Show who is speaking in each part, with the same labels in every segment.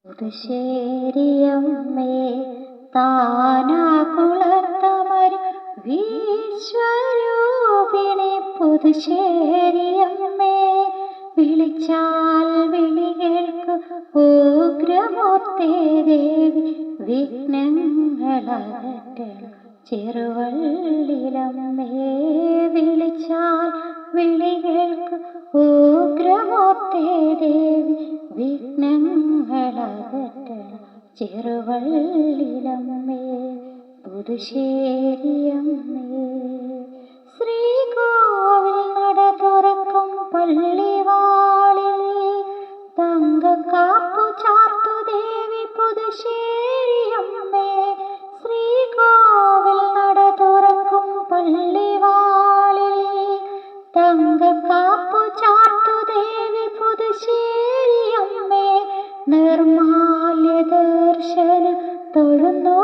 Speaker 1: പുതുശ്ശേരിയമ്മേ താനാകുളത്തമര് വിശ്വരൂപിണി പുതുശ്ശേരിയമ്മേ വിളിച്ചാൽ വിളി കേൾക്കു ഉഗ്രമൂർത്തേ ദേവി വിഘ്നങ്ങളകറ്റണം ചെറുവള്ളിലമ്മേ വിളിച്ചാൽ വിളി കേൾക്കു ഉഗ്രമൂർത്തേ ദേവി വിഘ്നങ്ങളകറ്റണം ചെറുവള്ളിലമ്മേ പുതുശ്ശേരിയമ്മേ. ശ്രീകോവിൽ നട തുറക്കും പള്ളിവാളിൽ തങ്കക്കാപ്പു ചാർത്തു ദേവി പുതുശ്ശേരിയമ്മേ. ശ്രീകോവിൽ നട തുറക്കും പള്ളിവാളിൽ തങ്കക്കാപ്പു ചാർത്തു ദേവി പുതുശ്ശേരിയമ്മേ. നിർമാല്യ ദർശനം തൊഴുന്നോ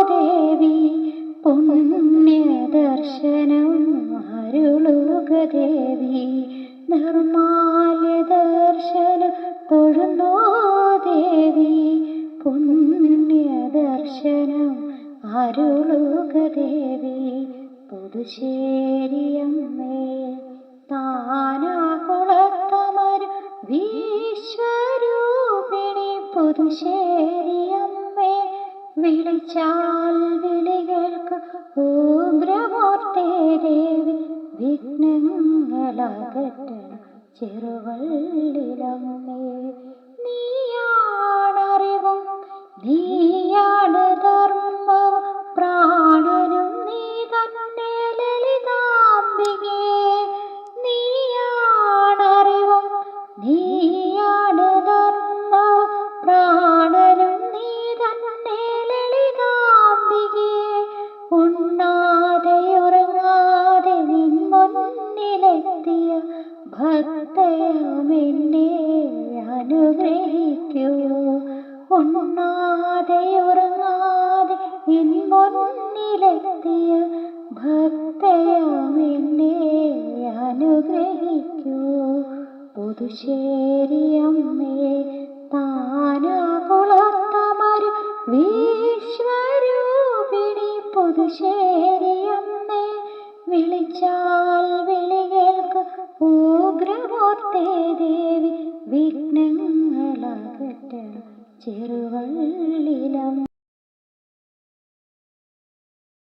Speaker 1: ദേവി പുണ്യ ദർശനം അരുളുക ദേവി. നിർമാല്യ ദർശനം തൊഴുന്നോ ദേവി പുണ്യ ദർശനം അരുളുക ദേവി പുതുശ്ശേരിയമ്മേ. താനാകുളത്തമര് വിശ്വരൂപിണി പുതുശ്ശേരിയമ്മേ വിളിച്ചാൽ വിളി കേൾക്കു ഉഗ്രമൂർത്തേ ദേവി വിഘ്നങ്ങളകറ്റണം ചെറുവള്ളിലമ്മേ. നീയാണറിവും നീയാണ് ധർമ്മവും പ്രാണനും നീ തന്നെ ലളിതാംബികേ. നീയാണറിവും നീയാണ് ധർമ്മവും പ്രാണനും നീ തന്നെ ലളിതാംബികേ. ഉണ്ണാതെയുറങ്ങാതെ നിൻ മുന്നിലെത്തിയ ഭക്തയാമെന്നെ അനുഗ്രഹിക്കൂ. ഉണ്ണാതെയുറങ്ങാതെ നിൻ മുന്നിലെത്തിയ ഭക്തയാമെന്നെ അനുഗ്രഹിക്കൂ പുതുശ്ശേരിയമ്മേ. താനാകുളത്തമര് വിശ്വരൂപിണി പുതുശ്ശേരിയമ്മേ വിളിച്ചാൽ വിളി കേൾക്കു ഉഗ്രമൂർത്തേ ദേവി വിഘ്നങ്ങളകറ്റണം ചെറുവള്ളിലമ്മേ.